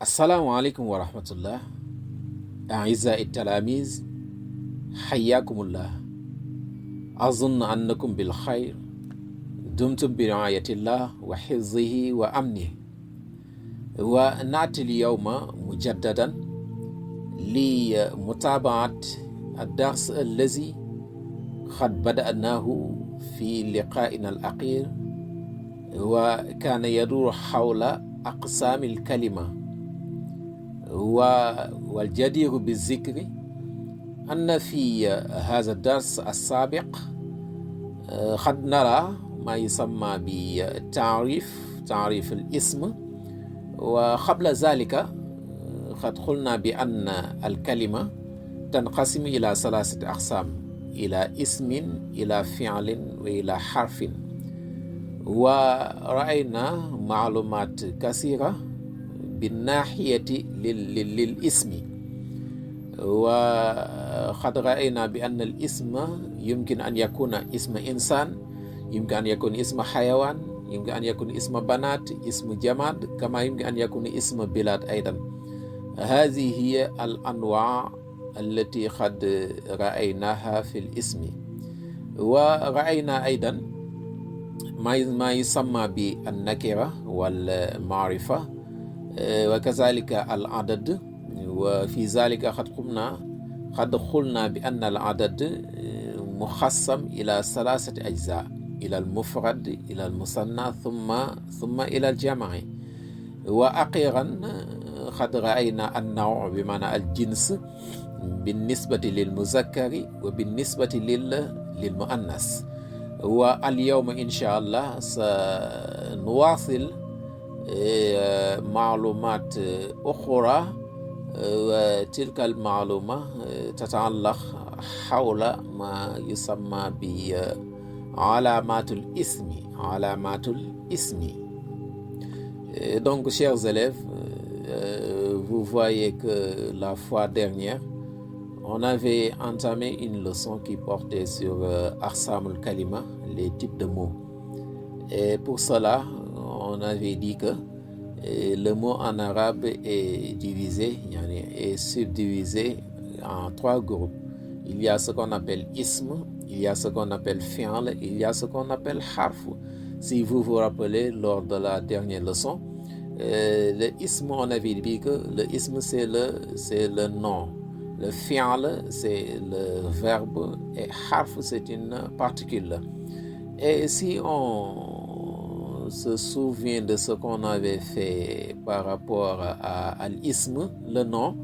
السلام عليكم ورحمة الله. أعزائي التلاميذ، حياكم الله. أظن أنكم بالخير، دمتم برعاية الله وحفظه وأمنه. ونأتي اليوم مجددا لمتابعة الدرس الذي قد بدأناه في لقائنا الأخير، وكان يدور حول أقسام الكلمة. والجدير بالذكر أن في هذا الدرس السابق قد نرى ما يسمى تعريف الاسم. وقبل ذلك قد قلنا بأن الكلمة تنقسم إلى 3 أقسام: إلى اسم، إلى فعل، وإلى حرف. ورأينا معلومات كثيرة بالناحية للاسم، وقد رأينا بأن الاسم يمكن أن يكون اسم إنسان، يمكن أن يكون اسم حيوان، يمكن أن يكون اسم بنات، اسم جماد، كما يمكن أن يكون اسم بلاد أيضا. هذه هي الأنواع التي قد رأيناها في الاسم. ورأينا أيضا ما يسمى بالنكرة والمعرفة، وكذلك العدد. وفي ذلك قد قلنا بأن العدد مقسم إلى 3 أجزاء: إلى المفرد، إلى المثنى، ثم إلى الجمع. وأخيرا قد رأينا النوع بمعنى الجنس بالنسبة للمذكر وبالنسبة للمؤنث. واليوم إن شاء الله سنواصل معلومات أخرى، وتلك المعلومة تتعلق حول ما يسمى بعلامات الاسم. Donc, chers élèves, vous voyez que la fois dernière, on avait entamé une leçon qui portait sur Aqsam al-Kalima, les types de mots. Et pour cela, on avait dit que le mot en arabe est divisé, est subdivisé en 3 groupes. Il y a ce qu'on appelle ism, il y a ce qu'on appelle fi'l, il y a ce qu'on appelle harf. Si vous vous rappelez, lors de la dernière leçon, le ism, on avait dit que le ism c'est le nom, le fi'l c'est le verbe, et harf c'est une particule. Et si on se souvient de ce qu'on avait fait par rapport à l'ism, le nom,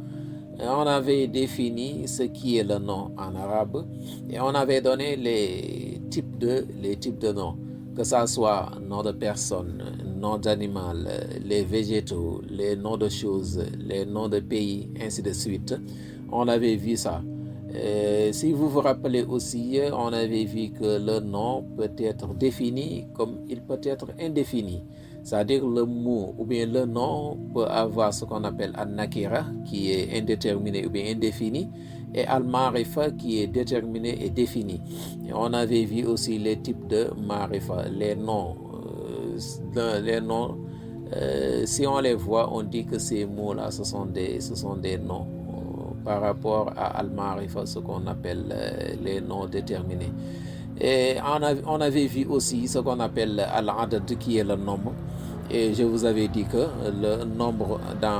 on avait défini ce qui est le nom en arabe, et on avait donné les types de noms, que ça soit nom de personne, nom d'animal, les végétaux, les noms de choses, les noms de pays, ainsi de suite. On avait vu ça. Si vous vous rappelez aussi, on avait vu que le nom peut être défini comme il peut être indéfini. C'est-à-dire le mot ou bien le nom peut avoir ce qu'on appelle an-nakira, qui est indéterminé ou bien indéfini, et al-marifa, qui est déterminé et défini. Et on avait vu aussi les types de marifa, les noms. Si on les voit, on dit que ces mots-là, ce sont des noms. Par rapport à al-marifa, ce qu'on appelle les noms déterminés. Et on avait vu aussi ce qu'on appelle al-adad, qui est le nombre. Et je vous avais dit que le nombre dans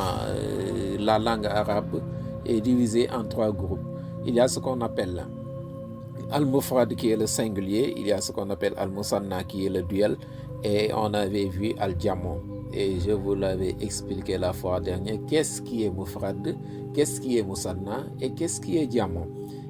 la langue arabe est divisé en 3 groupes. Il y a ce qu'on appelle al-mufrad, qui est le singulier. Il y a ce qu'on appelle al-musanna, qui est le duel. Et on avait vu al-jamo. Et je vous l'avais expliqué la fois dernière. Qu'est-ce qui est mufrad, qu'est-ce qui est musanna et qu'est-ce qui est jamo.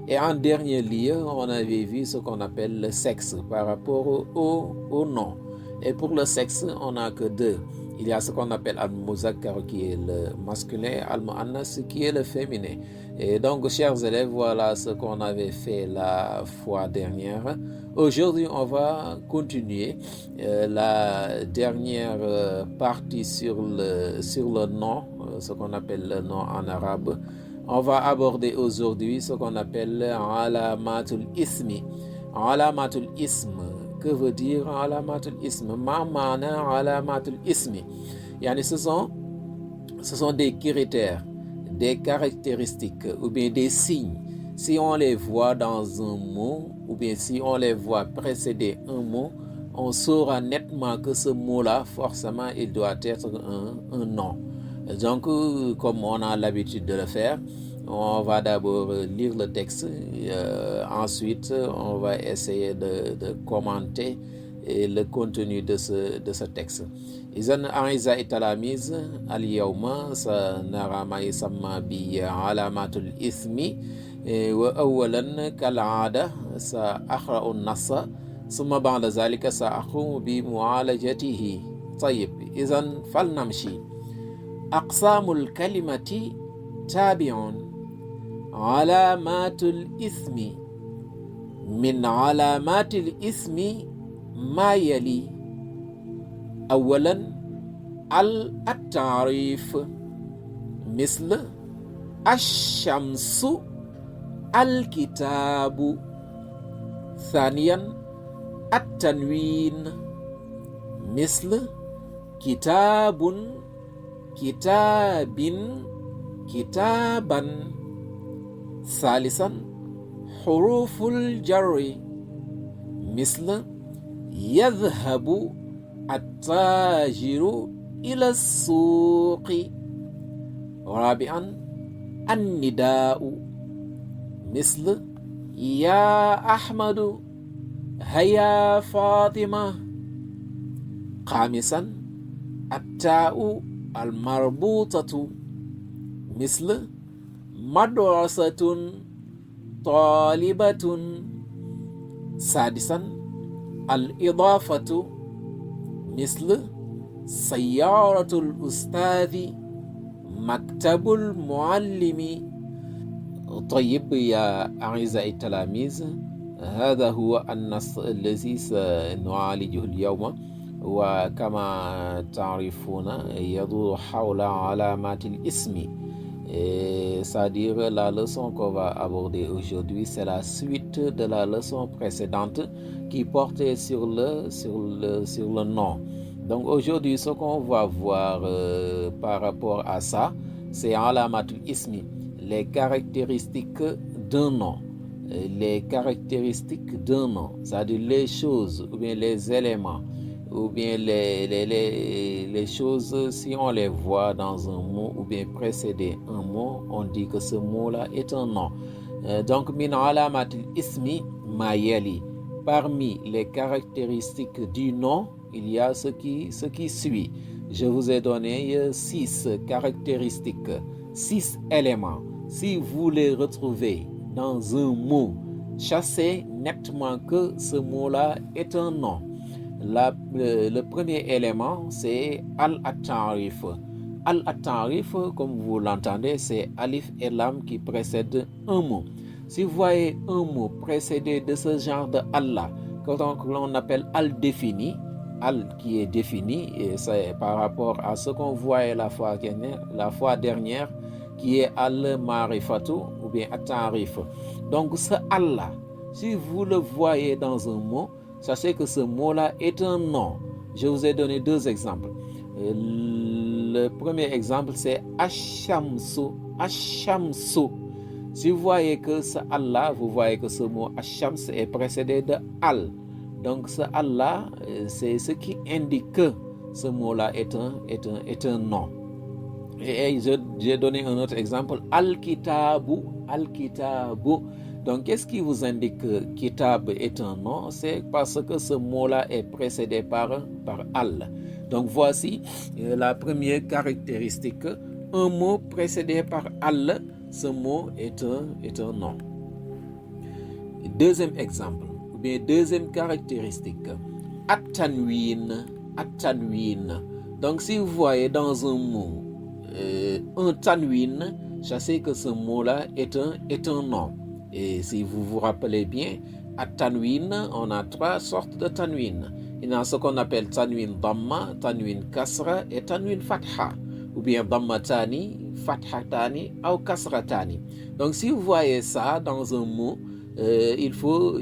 Et en dernier lieu, on avait vu ce qu'on appelle le sexe par rapport au nom. Et pour le sexe, on n'a que 2. Il y a ce qu'on appelle al-muzakkar, qui est le masculin, al-mu'annas, qui est le féminin. Et donc, chers élèves, voilà ce qu'on avait fait la fois dernière. Aujourd'hui, on va continuer la dernière partie sur le nom, ce qu'on appelle le nom en arabe. On va aborder aujourd'hui ce qu'on appelle alamatul ismi. Alamatul ism. Que veut dire alamatul ism? Ma mana alamatul ismi? Ce sont ce sont des critères, des caractéristiques ou bien des signes. Si on les voit dans un mot ou bien si on les voit précéder un mot, on saura nettement que ce mot-là, forcément, il doit être un nom. Donc, comme on a l'habitude de le faire, on va d'abord lire le texte, ensuite on va essayer de commenter le contenu de ce texte. إذن أعزائي التلاميذ اليوم سنرى ما يسمى بعلامات الإثم وأولا كالعادة سأقرأ النص ثم بعد ذلك سأقوم بمعالجته. طيب إذن فلنمشي. أقسام الكلمة تابع علامات الإثم. من علامات الإثم ما يلي: أولا التعريف مثل الشمس، الكتاب. ثانيا التنوين مثل كتاب، كتاب، كتابا. ثالثا حروف الجر مثل يذهب التاجر إلى السوق. رابعا النداء مثل يا أحمد، هيا فاطمة. خامسا التاء المربوطة مثل مدرسة، طالبة. سادسا الإضافة مثل سيارة الأستاذ، مكتب المعلم. طيب يا أعزائي التلاميذ، هذا هو النص الذي سنعالجه اليوم، وكما تعرفون يدور حول علامات الاسم. C'est-à-dire la leçon qu'on va aborder aujourd'hui, c'est la suite de la leçon précédente qui portait sur le nom. Donc aujourd'hui, ce qu'on va voir par rapport à ça, c'est alamatul ismi, les caractéristiques d'un nom. Les caractéristiques d'un nom, c'est-à-dire les choses ou bien les éléments ou bien les choses, si on les voit dans un mot ou bien précéder un mot, on dit que ce mot-là est un nom. Donc, min alamatil ismi ma yali. Parmi les caractéristiques du nom, il y a ce qui suit. Je vous ai donné 6 caractéristiques, 6 éléments. Si vous les retrouvez dans un mot, chassez nettement que ce mot-là est un nom. Le premier élément, c'est al-tarif. Al-tarif, comme vous l'entendez, c'est alif et lam qui précèdent un mot. Si vous voyez un mot précédé de ce genre de Allah, que l'on appelle al-défini, al qui est défini, et c'est par rapport à ce qu'on voyait la fois dernière, qui est al-marifatu ou bien al-tarif. Donc ce Allah, si vous le voyez dans un mot, sachez que ce mot-là est un nom. Je vous ai donné 2 exemples. Le premier exemple, c'est Ashamsu. Ashamsu. Si vous voyez que ce Allah, vous voyez que ce mot Ashams est précédé de Al. Donc ce Allah, c'est ce qui indique que ce mot-là est un nom. Et j'ai donné un autre exemple, Al-Kitabu. Al-Kitabu. Donc, qu'est-ce qui vous indique que Kitab est un nom? C'est parce que ce mot-là est précédé par Al. Donc, voici la première caractéristique. Un mot précédé par Al, ce mot est un nom. Deuxième exemple, ou bien deuxième caractéristique, At-tanwin. At-tanwin. Donc, si vous voyez dans un mot un tanwin, sachez que ce mot-là est un nom. Et si vous vous rappelez bien, à tanwin, on a 3 sortes de tanwin. Il y a ce qu'on appelle tanwin dhamma, tanwin kasra et tanwin fatha. Ou bien dhammatani, fathatani ou kasratani. Donc si vous voyez ça dans un mot, il faut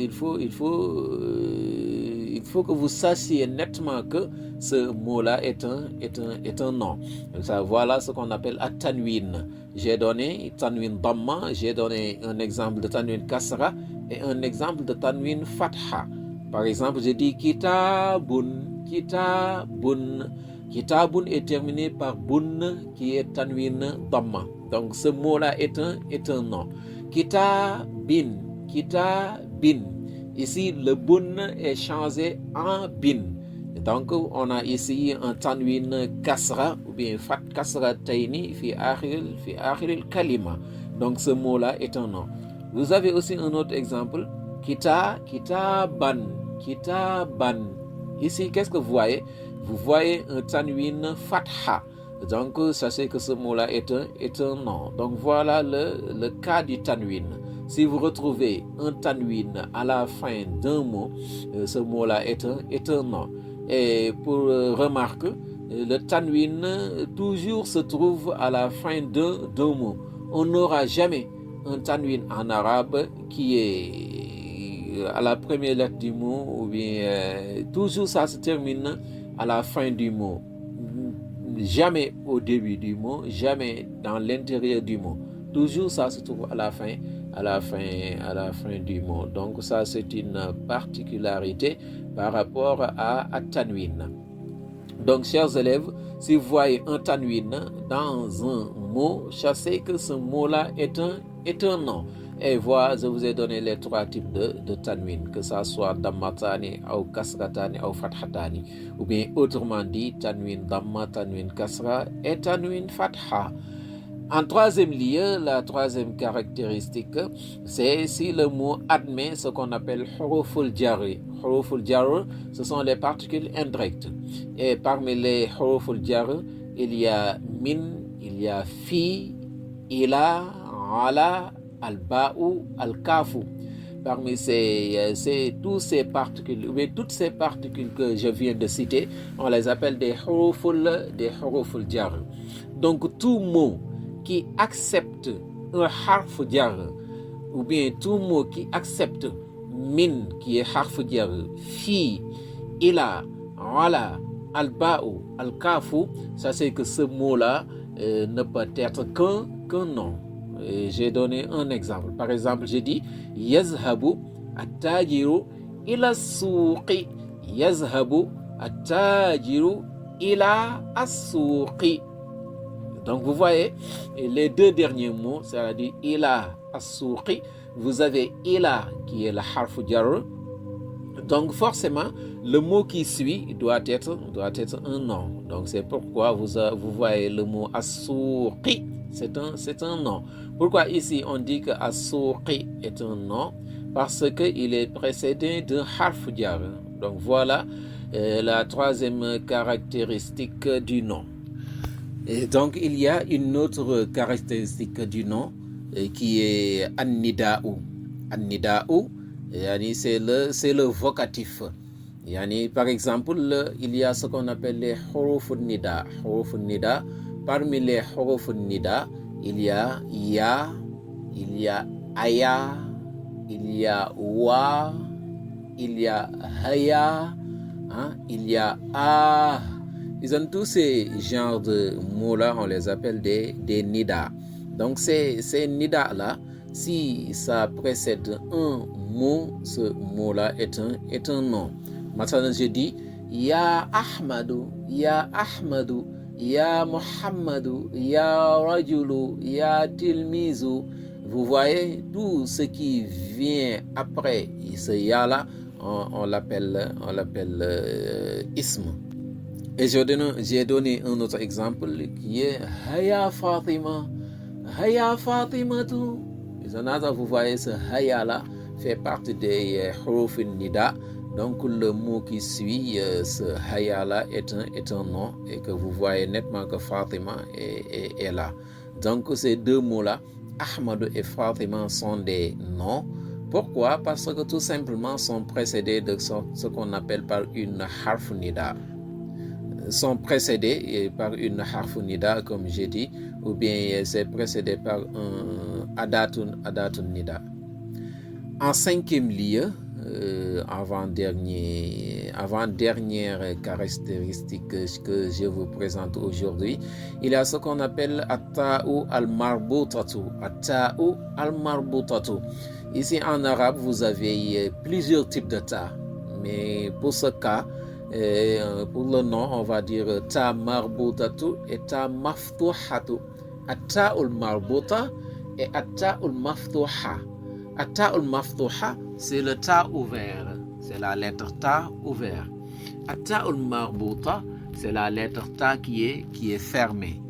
faut que vous sachiez nettement que ce mot-là est un nom. Donc ça, voilà ce qu'on appelle at-tanwin. J'ai donné tanwin damma, j'ai donné un exemple de tanwin kasra et un exemple de tanwin fatha. Par exemple, j'ai dit kitabun, kitabun. Kitabun est terminé par bun qui est tanwin damma. Donc ce mot-là est un nom. Kitabin, kitabin. Ici, le bun est changé en bin. Donc, on a ici un tanwin kasra ou bien fat kasra tayni fi akhiril kalima. Donc, ce mot-là est un nom. Vous avez aussi un autre exemple. Kitaban, kitaban. Ici, qu'est-ce que vous voyez? Vous voyez un tanwin fatha. Donc, sachez que ce mot-là est un nom. Donc, voilà le cas du tanwin. Si vous retrouvez un tanwin à la fin d'un mot, ce mot-là est un nom. Et pour remarque, le tanwin toujours se trouve à la fin d'un mot. On n'aura jamais un tanwin en arabe qui est à la première lettre du mot, ou bien toujours ça se termine à la fin du mot. Jamais au début du mot, jamais dans l'intérieur du mot. Toujours ça se trouve à la fin du mot. Donc ça, c'est une particularité par rapport à tanwin. Donc, chers élèves, si vous voyez un tanwin dans un mot, sachez que ce mot-là est un nom. Et voilà, je vous ai donné les trois types de tanwin, que ça soit dammatani, ou kasratani, ou fathatani. Ou bien autrement dit, tanwin damma, tanwin kasra et tanwin fatha. En troisième lieu, la troisième caractéristique, c'est si le mot admet ce qu'on appelle huruful jarri. Huruful jarri, ce sont les particules indirectes. Et parmi les huruful jarri, il y a min, il y a fi, ila, ala, al-ba'u, al-kafu. Parmi toutes ces particules que je viens de citer, on les appelle des huruful jarri. Donc tout mot qui accepte un harf jar, ou bien tout mot qui accepte min, qui est harf jar, fi, ila, ala, al-ba'u, al-kafu, ça c'est que ce mot-là ne peut être qu'un nom. Et j'ai donné un exemple. Par exemple, j'ai dit yazhabu at-tajiru ila as-suqi. Yazhabu at-tajiru ila as-suqi. Donc vous voyez, les deux derniers mots, c'est-à-dire ila as-suqi, vous avez ila qui est le harf jar. Donc forcément, le mot qui suit doit être un nom. Donc c'est pourquoi vous voyez le mot as-suqi, c'est un nom. Pourquoi ici on dit que as-suqi est un nom? Parce qu'il est précédé d'un harf jar. Donc voilà la troisième caractéristique du nom. Et donc, il y a une autre caractéristique du nom qui est an-nida'u. An-nida'u, c'est le vocatif. Par exemple, il y a ce qu'on appelle les huruf nida. Huruf nida. Parmi les huruf nida, il y a ya, il y a aya, il y a wa, il y a haya, il y a ah. Ils ont tous ces genres de mots-là, on les appelle des nida. Donc ces nida-là, si ça précède un mot, ce mot-là est un nom. Maintenant, je dis Ya Ahmadu, Ya Ahmadu, Ya Muhammadu, Ya Rajulu, Ya Tilmizu. Vous voyez, tout ce qui vient après ce Ya-là, on l'appelle ism. Et j'ai donné un autre exemple qui est Haya Fatima. Haya Fatimatu. Vous voyez, ce Haya là fait partie des huruf nida. Donc le mot qui suit ce Haya là est un nom et que vous voyez nettement que Fatima est là. Donc ces deux mots là, Ahmad et Fatima, sont des noms. Pourquoi? Parce que tout simplement sont précédés de ce qu'on appelle par une harf nida. Sont précédés par une harf nida, comme j'ai dit, ou bien c'est précédé par un adatun nida. En cinquième lieu, avant-dernière caractéristique que je vous présente aujourd'hui. Il y a ce qu'on appelle at-ta'u al-marbutatu. At-ta'u al-marbutatu. Ici en arabe, vous avez plusieurs types de ta. Mais pour ce cas, pour le nom, on va dire ta marbutatu et ta maftuhatu. At-ta'u al-marbuta et at-ta'u al-maftuha. At-ta'u al-maftuha, c'est le ta ouvert. C'est la lettre ta ouvert. At-ta'u al-marbuta, c'est la lettre ta qui est fermée.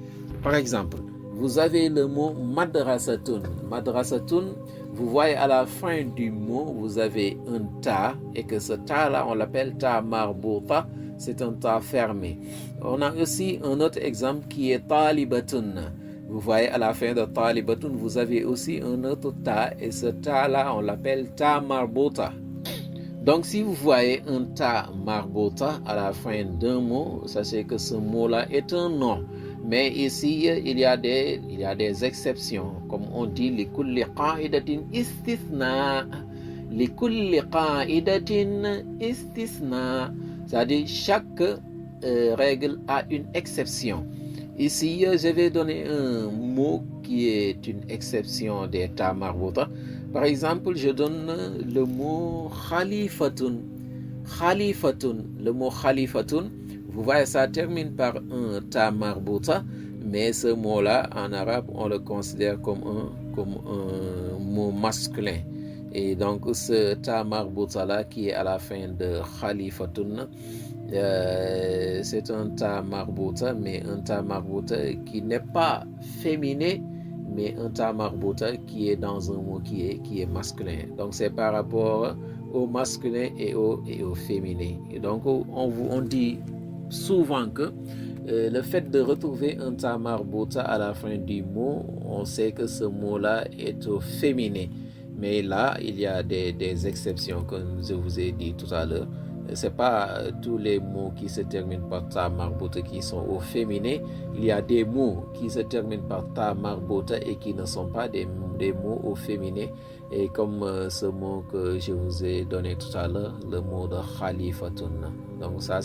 Par exemple, vous avez le mot madrasatun. Madrasatun, vous voyez à la fin du mot, vous avez un ta, et que ce ta-là, on l'appelle ta marbuta, c'est un ta fermé. On a aussi un autre exemple qui est talibatun. Vous voyez à la fin de talibatun, vous avez aussi un autre ta, et ce ta-là, on l'appelle ta marbuta. Donc, si vous voyez un ta marbuta à la fin d'un mot, sachez que ce mot-là est un nom. Mais ici, il y a des exceptions. Comme on dit, likulli qa'idatin istithna. Likulli qa'idatin istithna. C'est-à-dire, chaque règle a une exception. Ici, je vais donner un mot qui est une exception des ta marbuta. Par exemple, je donne le mot khalifatun. Khalifatun. Le mot khalifatun, vous voyez, ça termine par un ta marbuta, mais ce mot-là, en arabe, on le considère comme un mot masculin. Et donc, ce ta marbuta-là, qui est à la fin de khalifatun, c'est un ta marbuta, mais un ta marbuta qui n'est pas féminin, mais un ta marbuta qui est dans un mot qui est masculin. Donc, c'est par rapport au masculin et au féminin. Et donc, on dit souvent que le fait de retrouver un ta marbuta à la fin du mot, on sait que ce mot-là est au féminin. Mais là, il y a des exceptions, comme je vous ai dit tout à l'heure. C'est pas tous les mots qui se terminent par ta marbuta qui sont au féminin. Il y a des mots qui se terminent par ta marbuta et qui ne sont pas des mots au féminin. Et comme ce mot que je vous ai donné tout à l'heure, le mot de khalifatun. Donc ça,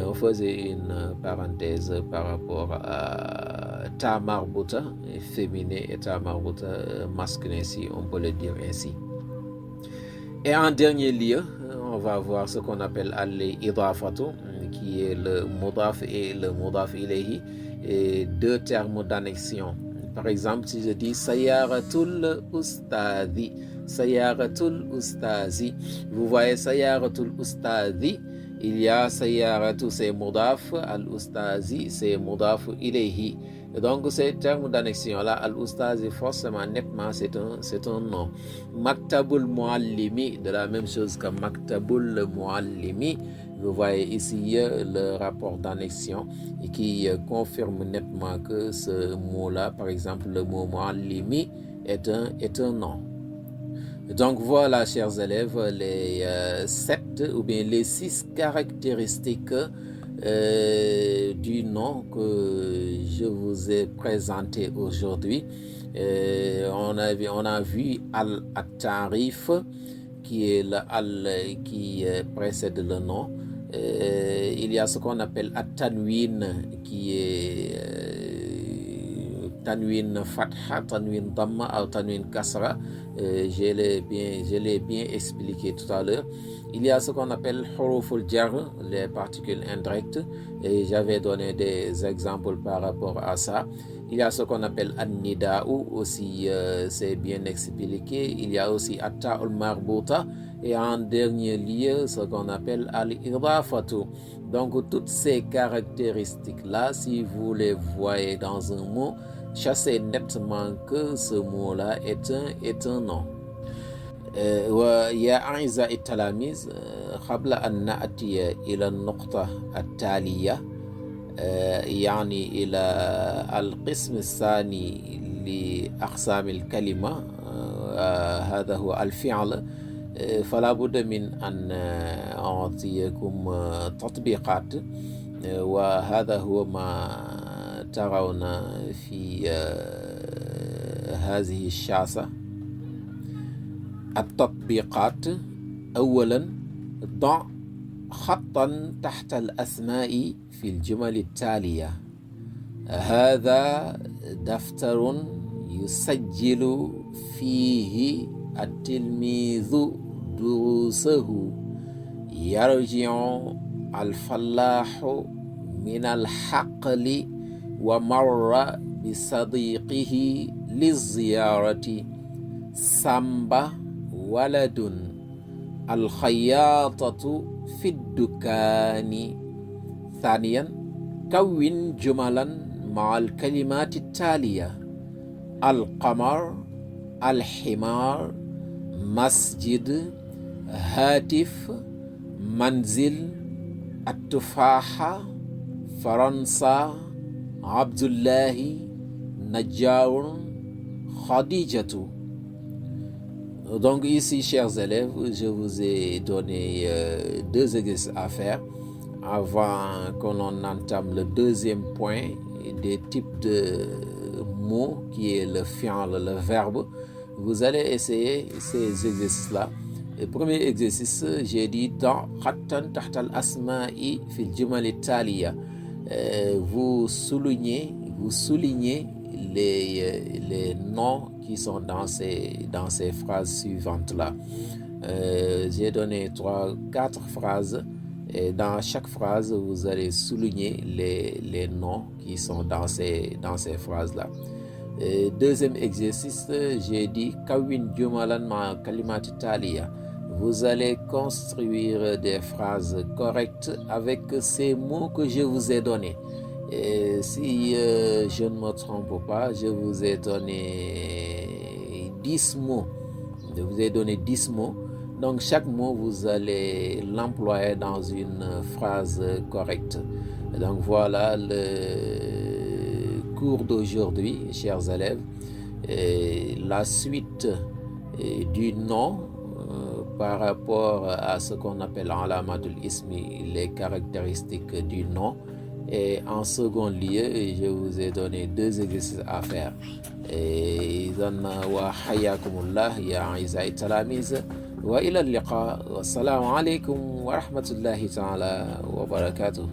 on faisait une parenthèse par rapport à ta marbuta féminin et ta marbuta masculin, si on peut le dire ainsi. Et en dernier lieu, on va voir ce qu'on appelle al-idafatu, qui est le mudaf et le mudaf ilayhi, et deux termes d'annexion. Par exemple, si je dis sayaratul ustadi, sayaratul ustazi, vous voyez sayaratul ustadi, il y a sayaratu, c'est mudaf, al-ustazi, c'est mudaf ilayhi. Donc, ces termes d'annexion-là, al-ustazi, forcément, nettement, c'est un nom. Maktabul muallimi, de la même chose que maktabul muallimi. Vous voyez ici le rapport d'annexion qui confirme nettement que ce mot-là, par exemple, le mot muallimi, est un nom. Donc voilà, chers élèves, les 7 ou bien les 6 caractéristiques du nom que je vous ai présenté aujourd'hui. On a vu al-tarif, qui est le al qui précède le nom. Il y a ce qu'on appelle at-tanwin, qui est tanwin fatha, tanwin damma ou tanwin kasra. Je l'ai bien expliqué tout à l'heure. Il y a ce qu'on appelle huruful jar, les particules indirectes, et j'avais donné des exemples par rapport à ça. Il y a ce qu'on appelle an-nida'u, aussi c'est bien expliqué. Il y a aussi at-ta'ul marbuta, et en dernier lieu ce qu'on appelle al-idafatu. Donc toutes ces caractéristiques-là, si vous les voyez dans un mot, chassez nettement que ce mot-là est un nom. ويا أعزائي التلاميذ قبل أن نأتي إلى النقطة التالية يعني إلى القسم الثاني لأقسام الكلمة هذا هو الفعل فلا بد من أن أعطيكم تطبيقات وهذا هو ما ترون في هذه الشاشة التطبيقات. أولا ضع خطا تحت الأسماء في الجمل التالية. هذا دفتر يسجل فيه التلميذ دروسه. يرجع الفلاح من الحقل ومر بصديقه للزيارة. سامبا ولد. الخياطة في الدكان. ثانيا كون جملا مع الكلمات التالية: القمر، الحمار، مسجد، هاتف، منزل، التفاحة، فرنسا، عبد الله، نجار، خديجة. Donc ici, chers élèves, je vous ai donné deux exercices à faire avant que l'on entame le deuxième point des types de mots qui est le fi'l, le verbe. Vous allez essayer ces exercices-là. Le premier exercice, j'ai dit dans khattan tahtal asma'i fil jumal taliya. Vous soulignez les noms qui sont dans ces phrases suivantes-là. J'ai donné 4 phrases et dans chaque phrase, vous allez souligner les noms qui sont dans ces phrases-là. Deuxième exercice, j'ai dit Kawin Jumalan ma kalimat taliya. Vous allez construire des phrases correctes avec ces mots que je vous ai donnés. Et si je ne me trompe pas, je vous ai donné 10 mots. Je vous ai donné 10 mots. Donc chaque mot, vous allez l'employer dans une phrase correcte. Donc voilà le cours d'aujourd'hui, chers élèves. Et la suite du nom par rapport à ce qu'on appelle alamatul ismi, les caractéristiques du nom. Et en second lieu, je vous ai donné 2 exercices à faire. إذن وحياكم الله يا أعزائي التلاميذ وإلى اللقاء والسلام عليكم ورحمة الله تعالى وبركاته.